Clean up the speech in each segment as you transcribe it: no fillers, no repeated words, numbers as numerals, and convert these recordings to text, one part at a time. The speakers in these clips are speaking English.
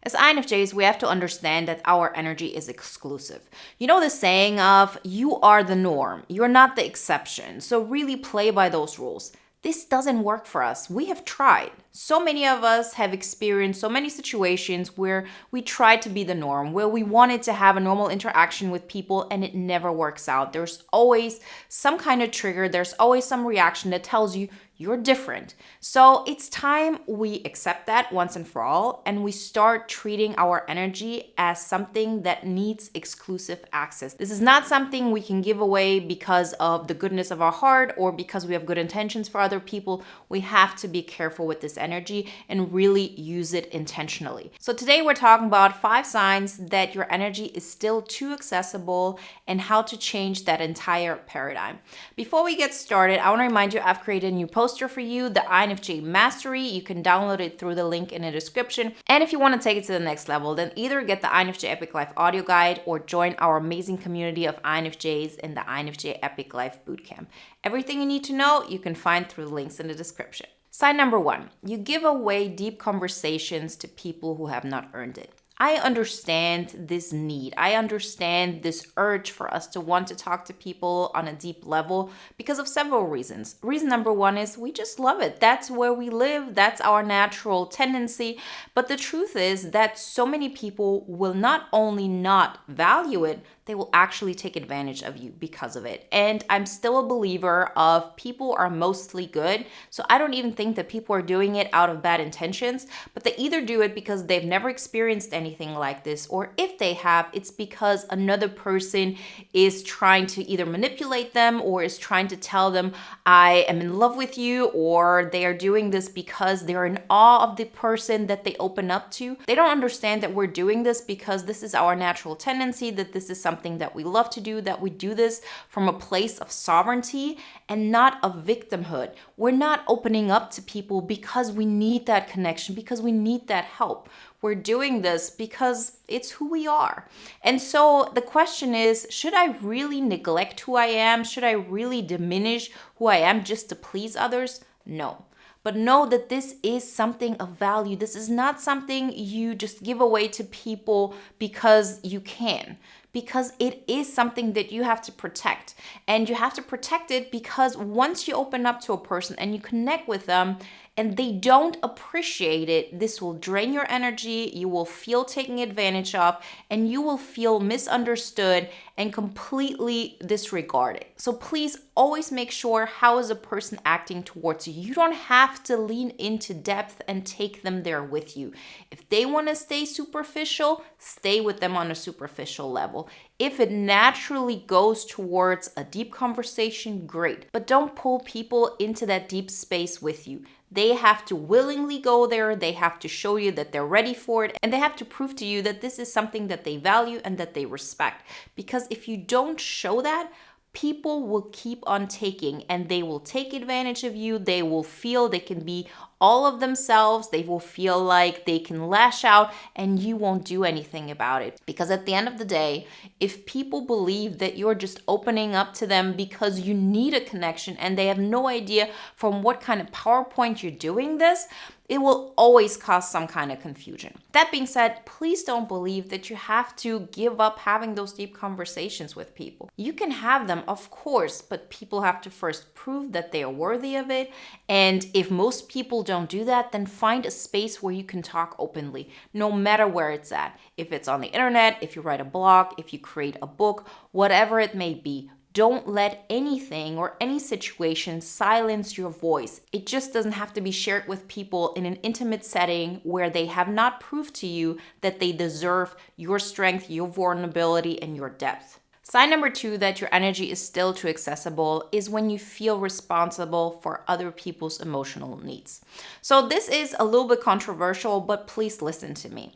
As INFJs, we have to understand that our energy is exclusive. You know the saying of, you are the norm, you're not the exception. So really play by those rules. This doesn't work for us. We have tried. So many of us have experienced so many situations where we tried to be the norm, where we wanted to have a normal interaction with people and it never works out. There's always some kind of trigger, there's always some reaction that tells you you're different. So it's time we accept that once and for all, and we start treating our energy as something that needs exclusive access. This is not something we can give away because of the goodness of our heart or because we have good intentions for other people. We have to be careful with this energy and really use it intentionally. So today we're talking about 5 signs that your energy is still too accessible and how to change that entire paradigm. Before we get started, I want to remind you I've created a new poster for you, the INFJ Mastery. You can download it through the link in the description. And if you want to take it to the next level, then either get the INFJ Epic Life audio guide or join our amazing community of INFJs in the INFJ Epic Life Bootcamp. Everything you need to know, you can find through the links in the description. Sign number 1, you give away deep conversations to people who have not earned it. I understand this need. I understand this urge for us to want to talk to people on a deep level because of several reasons. Reason number 1 is we just love it. That's where we live. That's our natural tendency. But the truth is that so many people will not only not value it, they will actually take advantage of you because of it. And I'm still a believer of people are mostly good. So I don't even think that people are doing it out of bad intentions, but they either do it because they've never experienced anything like this, or if they have, it's because another person is trying to either manipulate them or is trying to tell them, I am in love with you, or they are doing this because they're in awe of the person that they open up to. They don't understand that we're doing this because this is our natural tendency, that this is something that we love to do, that we do this from a place of sovereignty and not of victimhood. We're not opening up to people because we need that connection, because we need that help. We're doing this because it's who we are. And so the question is, should I really neglect who I am? Should I really diminish who I am just to please others? No. But know that this is something of value. This is not something you just give away to people because you can. Because it is something that you have to protect. And you have to protect it because once you open up to a person and you connect with them and they don't appreciate it, this will drain your energy, you will feel taken advantage of, and you will feel misunderstood and completely disregarded. So please always make sure how is a person acting towards you. You don't have to lean into depth and take them there with you. If they want to stay superficial, stay with them on a superficial level. If it naturally goes towards a deep conversation, great. But don't pull people into that deep space with you. They have to willingly go there. They have to show you that they're ready for it. And they have to prove to you that this is something that they value and that they respect. Because if you don't show that, people will keep on taking and they will take advantage of you. They will feel they can be all of themselves. They will feel like they can lash out and you won't do anything about it. Because at the end of the day, if people believe that you're just opening up to them because you need a connection and they have no idea from what kind of PowerPoint you're doing this, it will always cause some kind of confusion. That being said, please don't believe that you have to give up having those deep conversations with people. You can have them, of course, but people have to first prove that they are worthy of it. And if most people don't do that, then find a space where you can talk openly, no matter where it's at. If it's on the internet, if you write a blog, if you create a book, whatever it may be. Don't let anything or any situation silence your voice. It just doesn't have to be shared with people in an intimate setting where they have not proved to you that they deserve your strength, your vulnerability, and your depth. Sign number 2 that your energy is still too accessible is when you feel responsible for other people's emotional needs. So this is a little bit controversial, but please listen to me.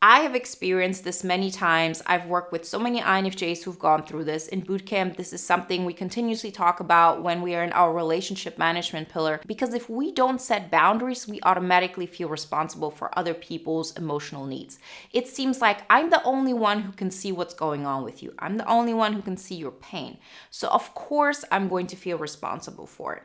I have experienced this many times. I've worked with so many INFJs who've gone through this. In bootcamp, this is something we continuously talk about when we are in our relationship management pillar, because if we don't set boundaries, we automatically feel responsible for other people's emotional needs. It seems like I'm the only one who can see what's going on with you. I'm the only one who can see your pain. So of course, I'm going to feel responsible for it.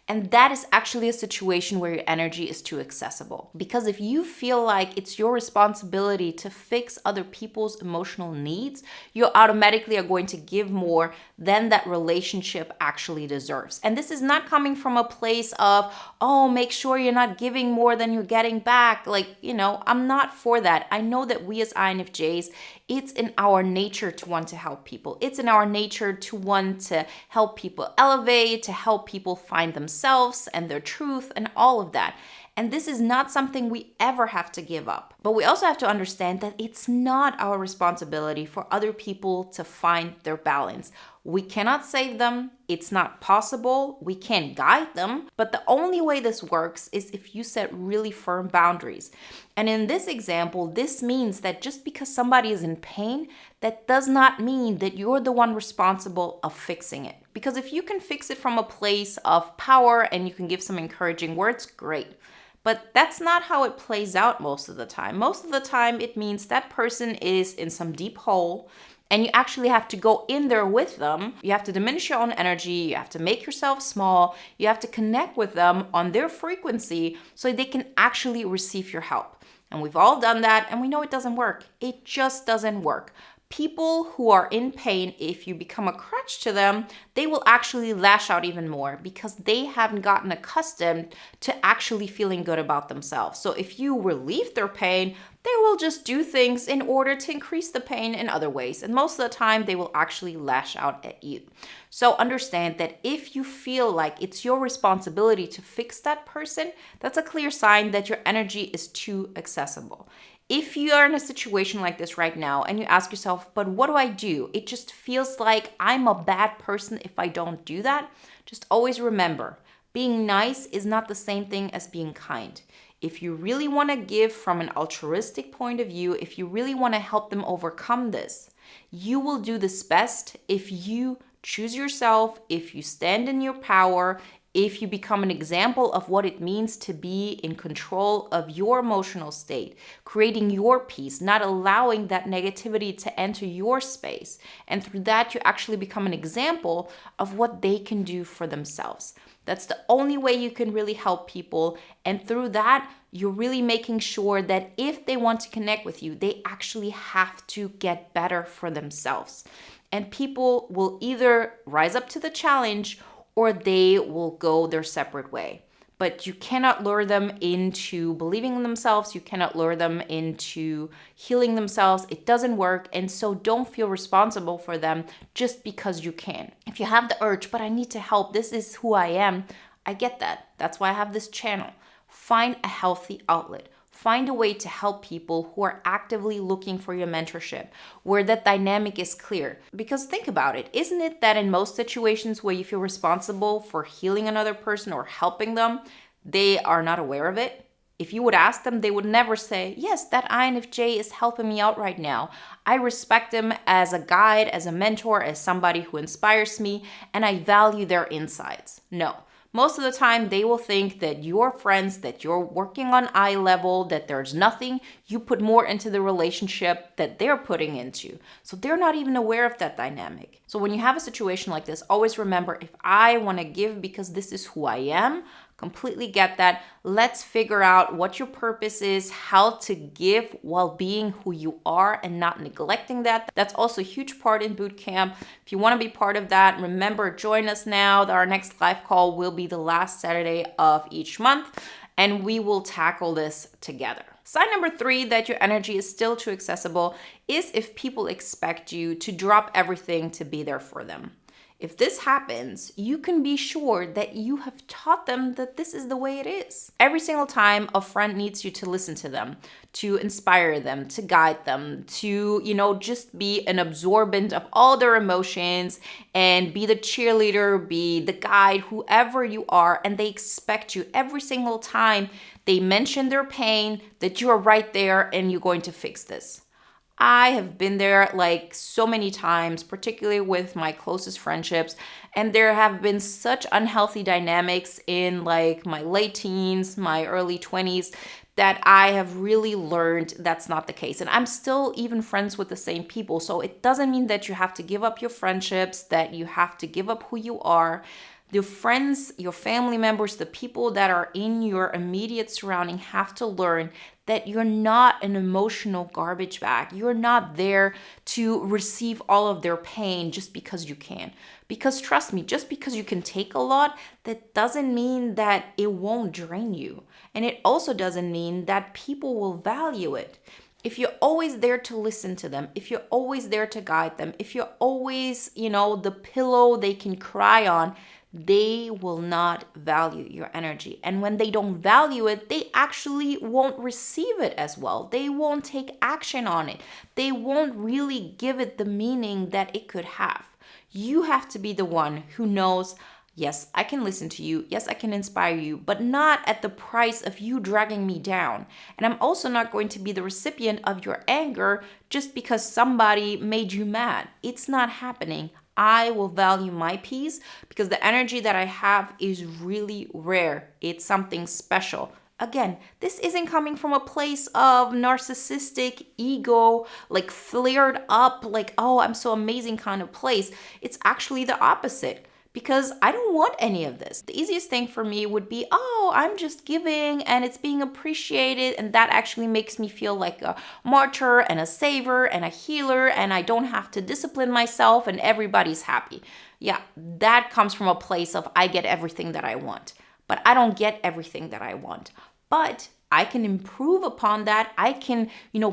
And that is actually a situation where your energy is too accessible. Because if you feel like it's your responsibility to fix other people's emotional needs, you automatically are going to give more than that relationship actually deserves. And this is not coming from a place of, oh, make sure you're not giving more than you're getting back. Like, I'm not for that. I know that we as INFJs, it's in our nature to want to help people. It's in our nature to want to help people elevate, to help people find themselves and their truth and all of that. And this is not something we ever have to give up. But we also have to understand that it's not our responsibility for other people to find their balance. We cannot save them. It's not possible. We can't guide them. But the only way this works is if you set really firm boundaries. And in this example, this means that just because somebody is in pain, that does not mean that you're the one responsible of fixing it. Because if you can fix it from a place of power and you can give some encouraging words, great. But that's not how it plays out most of the time. Most of the time, it means that person is in some deep hole and you actually have to go in there with them. You have to diminish your own energy. You have to make yourself small. You have to connect with them on their frequency so they can actually receive your help. And we've all done that and we know it doesn't work. It just doesn't work. People who are in pain, if you become a crutch to them, they will actually lash out even more because they haven't gotten accustomed to actually feeling good about themselves. So if you relieve their pain, they will just do things in order to increase the pain in other ways. And most of the time, they will actually lash out at you. So understand that if you feel like it's your responsibility to fix that person, that's a clear sign that your energy is too accessible. If you are in a situation like this right now and you ask yourself, but what do I do? It just feels like I'm a bad person if I don't do that. Just always remember, being nice is not the same thing as being kind. If you really want to give from an altruistic point of view, if you really want to help them overcome this, you will do this best if you choose yourself, if you stand in your power, if you become an example of what it means to be in control of your emotional state, creating your peace, not allowing that negativity to enter your space. And through that, you actually become an example of what they can do for themselves. That's the only way you can really help people. And through that, you're really making sure that if they want to connect with you, they actually have to get better for themselves. And people will either rise up to the challenge or they will go their separate way. But you cannot lure them into believing in themselves. You cannot lure them into healing themselves. It doesn't work. And so don't feel responsible for them just because you can. If you have the urge, but I need to help, this is who I am, I get that. That's why I have this channel. Find a healthy outlet. Find a way to help people who are actively looking for your mentorship, where that dynamic is clear. Because think about it, isn't it that in most situations where you feel responsible for healing another person or helping them, they are not aware of it? If you would ask them, they would never say, yes, that INFJ is helping me out right now. I respect them as a guide, as a mentor, as somebody who inspires me, and I value their insights. No. Most of the time, they will think that you're friends, that you're working on eye level, that there's nothing you put more into the relationship that they're putting into. So they're not even aware of that dynamic. So when you have a situation like this, always remember, if I want to give because this is who I am, completely get that. Let's figure out what your purpose is, how to give while being who you are and not neglecting that. That's also a huge part in bootcamp. If you want to be part of that, remember, join us now. Our next live call will be the last Saturday of each month, and we will tackle this together. Sign number 3 that your energy is still too accessible is if people expect you to drop everything to be there for them. If this happens, you can be sure that you have taught them that this is the way it is. Every single time a friend needs you to listen to them, to inspire them, to guide them, to, just be an absorbent of all their emotions and be the cheerleader, be the guide, whoever you are, and they expect you every single time they mention their pain that you are right there and you're going to fix this. I have been there like so many times, particularly with my closest friendships, and there have been such unhealthy dynamics in like my late teens, my early 20s, that I have really learned that's not the case. And I'm still even friends with the same people. So it doesn't mean that you have to give up your friendships, that you have to give up who you are. The friends, your family members, the people that are in your immediate surrounding have to learn that you're not an emotional garbage bag. You're not there to receive all of their pain just because you can. Because trust me, just because you can take a lot, that doesn't mean that it won't drain you. And it also doesn't mean that people will value it. If you're always there to listen to them, if you're always there to guide them, if you're always, the pillow they can cry on, they will not value your energy. And when they don't value it, they actually won't receive it as well. They won't take action on it. They won't really give it the meaning that it could have. You have to be the one who knows, yes, I can listen to you. Yes, I can inspire you, but not at the price of you dragging me down. And I'm also not going to be the recipient of your anger just because somebody made you mad. It's not happening. I will value my peace because the energy that I have is really rare. It's something special. Again, this isn't coming from a place of narcissistic ego, like flared up, like, oh, I'm so amazing kind of place. It's actually the opposite. Because I don't want any of this. The easiest thing for me would be, oh, I'm just giving and it's being appreciated. And that actually makes me feel like a martyr and a saver and a healer. And I don't have to discipline myself and everybody's happy. Yeah, that comes from a place of I get everything that I want. But I don't get everything that I want. But I can improve upon that. I can,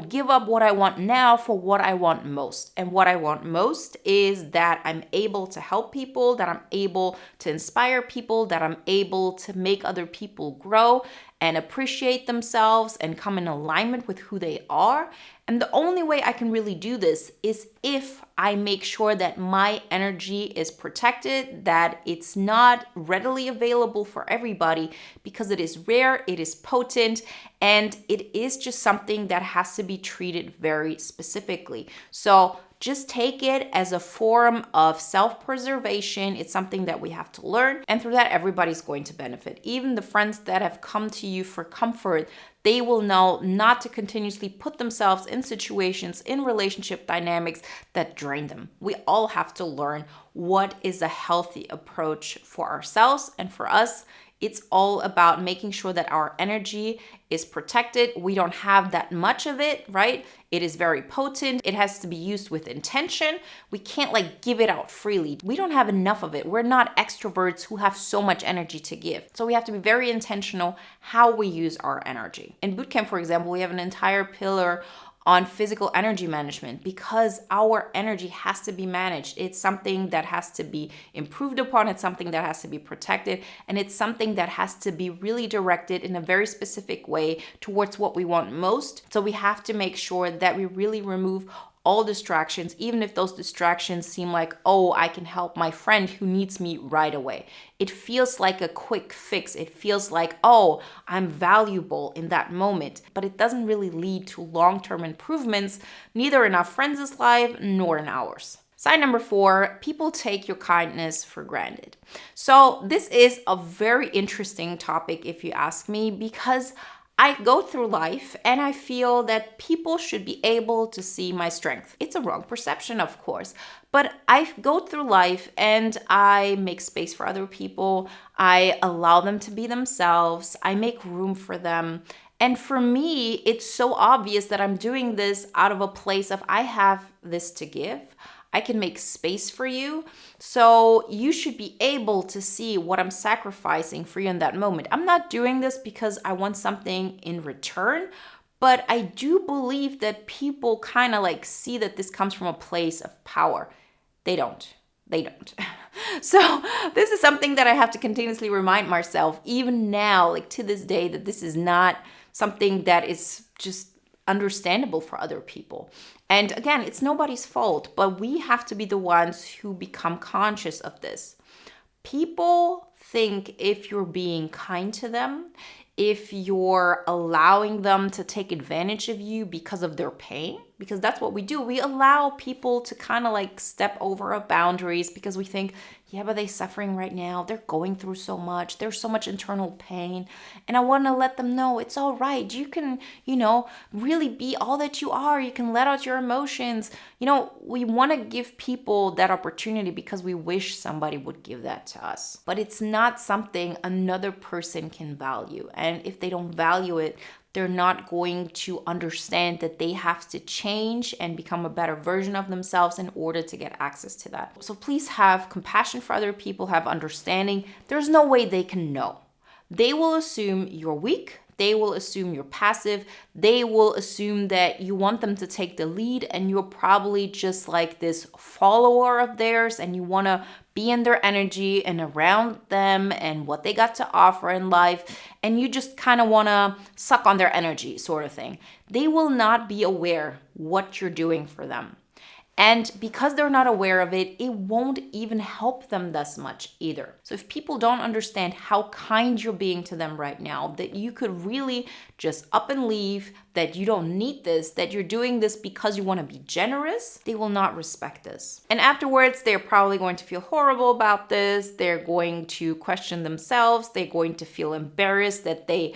give up what I want now for what I want most. And what I want most is that I'm able to help people, that I'm able to inspire people, that I'm able to make other people grow and appreciate themselves and come in alignment with who they are. And the only way I can really do this is if I make sure that my energy is protected, that it's not readily available for everybody because it is rare, it is potent, and it is just something that has to be treated very specifically. So just take it as a form of self-preservation. It's something that we have to learn. And through that, everybody's going to benefit. Even the friends that have come to you for comfort, they will know not to continuously put themselves in situations, in relationship dynamics that drain them. We all have to learn what is a healthy approach for ourselves and for us. It's all about making sure that our energy is protected. We don't have that much of it, right? It is very potent. It has to be used with intention. We can't give it out freely. We don't have enough of it. We're not extroverts who have so much energy to give. So we have to be very intentional how we use our energy. In bootcamp, for example, we have an entire pillar on physical energy management because our energy has to be managed. It's something that has to be improved upon. It's something that has to be protected. And it's something that has to be really directed in a very specific way towards what we want most. So we have to make sure that we really remove all distractions, even if those distractions seem like, oh, I can help my friend who needs me right away. It feels like a quick fix. It feels like, oh, I'm valuable in that moment, but it doesn't really lead to long-term improvements, neither in our friends' life nor in ours. Sign number 4, people take your kindness for granted. So this is a very interesting topic if you ask me, because I go through life and I feel that people should be able to see my strength. It's a wrong perception, of course, but I go through life and I make space for other people. I allow them to be themselves. I make room for them. And for me, it's so obvious that I'm doing this out of a place of I have this to give. I can make space for you. So you should be able to see what I'm sacrificing for you in that moment. I'm not doing this because I want something in return, but I do believe that people kind of see that this comes from a place of power. They don't. So this is something that I have to continuously remind myself, even now, to this day, that this is not something that is just understandable for other people. And again, it's nobody's fault, but we have to be the ones who become conscious of this. People think if you're being kind to them, if you're allowing them to take advantage of you because of their pain, because that's what we do. We allow people to kind of like step over our boundaries because we think, yeah, but they're suffering right now. They're going through so much. There's so much internal pain. And I want to let them know it's all right. You can, really be all that you are. You can let out your emotions. We want to give people that opportunity because we wish somebody would give that to us. But it's not something another person can value. And if they don't value it, they're not going to understand that they have to change and become a better version of themselves in order to get access to that. So please have compassion for other people, have understanding. There's no way they can know. They will assume you're weak. They will assume you're passive. They will assume that you want them to take the lead and you're probably just like this follower of theirs and you want to be in their energy and around them and what they got to offer in life. And you just kind of want to suck on their energy sort of thing. They will not be aware what you're doing for them. And because they're not aware of it, it won't even help them this much either. So if people don't understand how kind you're being to them right now, that you could really just up and leave, that you don't need this, that you're doing this because you want to be generous, they will not respect this. And afterwards, they're probably going to feel horrible about this. They're going to question themselves. They're going to feel embarrassed that they,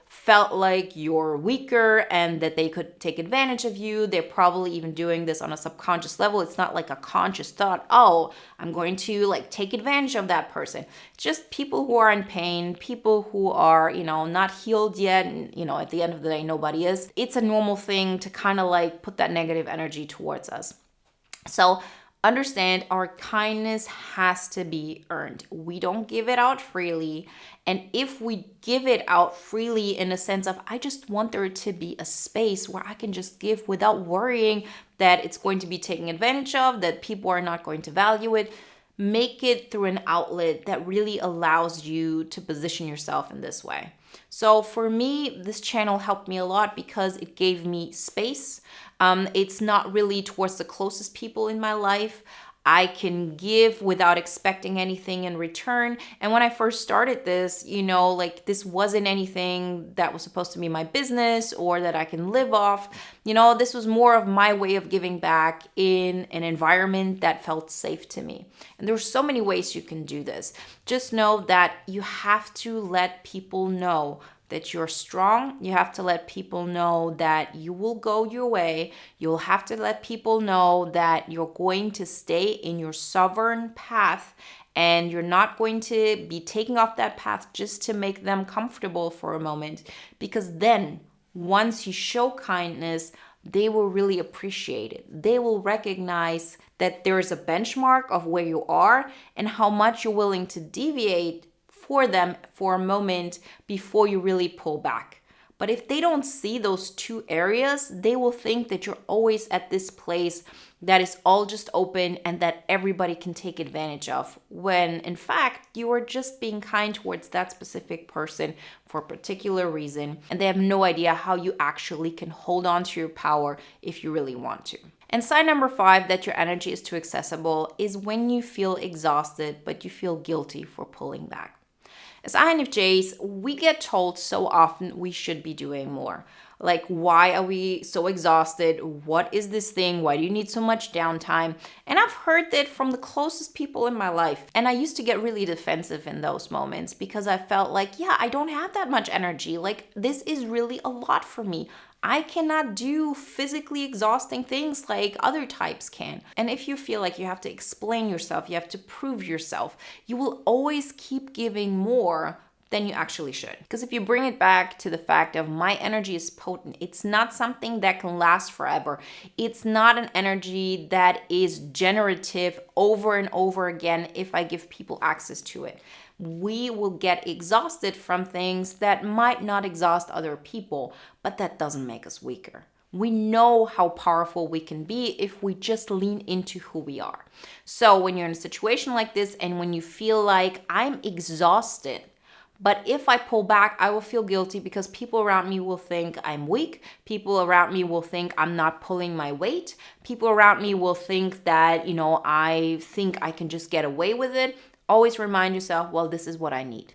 felt like you're weaker and that they could take advantage of you. They're probably even doing this on a subconscious level. It's not like a conscious thought, oh, I'm going to take advantage of that person. It's just people who are in pain, people who are, not healed yet. And, at the end of the day, nobody is. It's a normal thing to kind of put that negative energy towards us. So understand our kindness has to be earned. We don't give it out freely. And if we give it out freely in a sense of, I just want there to be a space where I can just give without worrying that it's going to be taken advantage of, that people are not going to value it, make it through an outlet that really allows you to position yourself in this way. So for me, this channel helped me a lot because it gave me space. It's not really towards the closest people in my life. I can give without expecting anything in return. And when I first started this, this wasn't anything that was supposed to be my business or that I can live off. This was more of my way of giving back in an environment that felt safe to me. And there's so many ways you can do this. Just know that you have to let people know that you're strong. You have to let people know that you will go your way. You'll have to let people know that you're going to stay in your sovereign path and you're not going to be taking off that path just to make them comfortable for a moment. Because then once you show kindness, they will really appreciate it. They will recognize that there is a benchmark of where you are and how much you're willing to deviate for them for a moment before you really pull back. But if they don't see those two areas, they will think that you're always at this place that is all just open and that everybody can take advantage of, when in fact you are just being kind towards that specific person for a particular reason, and they have no idea how you actually can hold on to your power if you really want to. And sign number 5 that your energy is too accessible is when you feel exhausted but you feel guilty for pulling back. As INFJs, we get told so often we should be doing more. Why are we so exhausted? What is this thing? Why do you need so much downtime? And I've heard that from the closest people in my life. And I used to get really defensive in those moments because I felt like, I don't have that much energy. This is really a lot for me. I cannot do physically exhausting things like other types can. And if you feel like you have to explain yourself, you have to prove yourself, you will always keep giving more than you actually should. Because if you bring it back to the fact of my energy is potent, it's not something that can last forever. It's not an energy that is generative over and over again if I give people access to it. We will get exhausted from things that might not exhaust other people, but that doesn't make us weaker. We know how powerful we can be if we just lean into who we are. So when you're in a situation like this and when you feel like I'm exhausted, but if I pull back, I will feel guilty because people around me will think I'm weak. People around me will think I'm not pulling my weight. People around me will think that, I think I can just get away with it. Always remind yourself, well, this is what I need.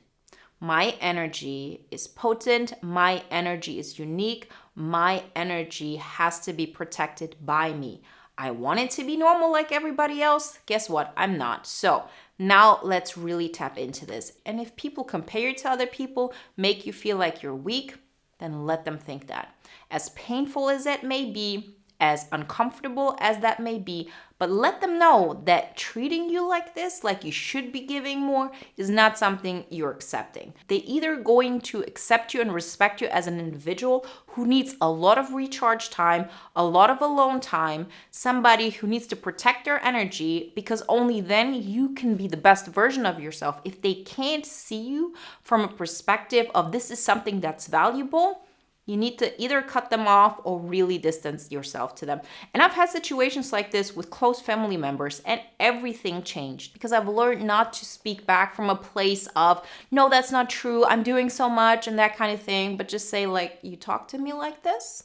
My energy is potent. My energy is unique. My energy has to be protected by me. I want it to be normal like everybody else. Guess what? I'm not. So now let's really tap into this. And if people compare you to other people, make you feel like you're weak, then let them think that. As painful as it may be, as uncomfortable as that may be, but let them know that treating you like this, like you should be giving more, is not something you're accepting. They're either going to accept you and respect you as an individual who needs a lot of recharge time, a lot of alone time, somebody who needs to protect their energy, because only then you can be the best version of yourself. If they can't see you from a perspective of this is something that's valuable, you need to either cut them off or really distance yourself to them. And I've had situations like this with close family members, and everything changed because I've learned not to speak back from a place of, no, that's not true, I'm doing so much and that kind of thing, but just say like, you talk to me like this,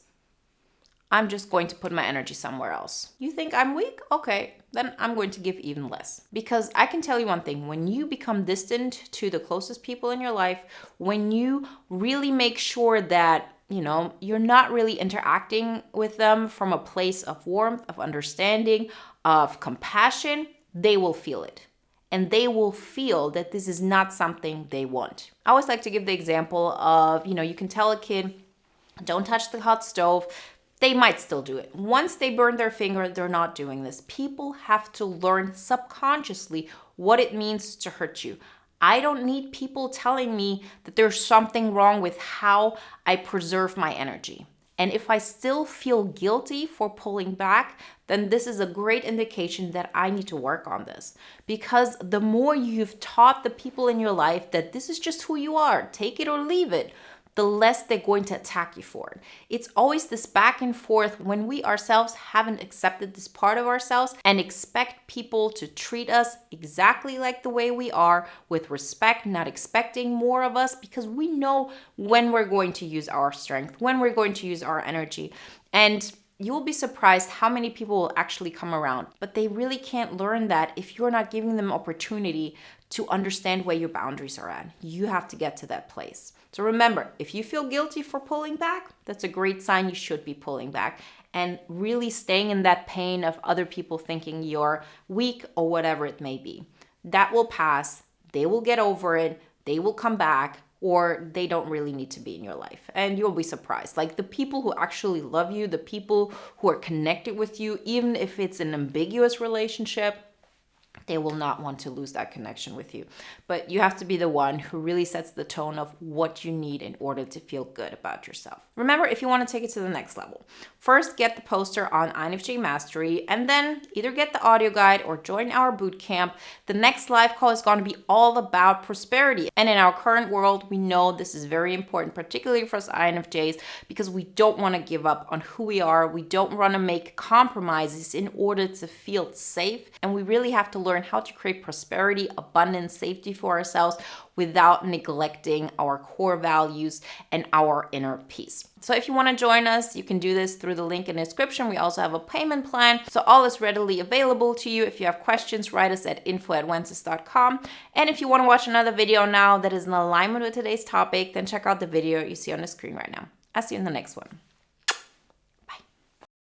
I'm just going to put my energy somewhere else. You think I'm weak? Okay, then I'm going to give even less. Because I can tell you one thing, when you become distant to the closest people in your life, when you really make sure that you're not really interacting with them from a place of warmth, of understanding, of compassion, they will feel it. And they will feel that this is not something they want. I always like to give the example of, you can tell a kid, don't touch the hot stove. They might still do it. Once they burn their finger, they're not doing this. People have to learn subconsciously what it means to hurt you. I don't need people telling me that there's something wrong with how I preserve my energy. And if I still feel guilty for pulling back, then this is a great indication that I need to work on this. Because the more you've taught the people in your life that this is just who you are, take it or leave it, the less they're going to attack you for it. It's always this back and forth when we ourselves haven't accepted this part of ourselves and expect people to treat us exactly like the way we are, with respect, not expecting more of us, because we know when we're going to use our strength, when we're going to use our energy. And you'll be surprised how many people will actually come around, but they really can't learn that if you're not giving them opportunity to understand where your boundaries are at. You have to get to that place. So remember, if you feel guilty for pulling back, that's a great sign you should be pulling back and really staying in that pain of other people thinking you're weak or whatever it may be. That will pass. They will get over it. They will come back, or they don't really need to be in your life. And you'll be surprised. Like the people who actually love you, the people who are connected with you, even if it's an ambiguous relationship, they will not want to lose that connection with you. But you have to be the one who really sets the tone of what you need in order to feel good about yourself. Remember, if you want to take it to the next level, first get the poster on INFJ Mastery, and then either get the audio guide or join our boot camp. The next live call is going to be all about prosperity. And in our current world, we know this is very important, particularly for us INFJs, because we don't want to give up on who we are. We don't want to make compromises in order to feel safe. And we really have to learn how to create prosperity, abundance, safety for ourselves without neglecting our core values and our inner peace. So if you want to join us, you can do this through the link in the description. We also have a payment plan. So all is readily available to you. If you have questions, write us at info@wenzes.com. And if you want to watch another video now that is in alignment with today's topic, then check out the video you see on the screen right now. I'll see you in the next one.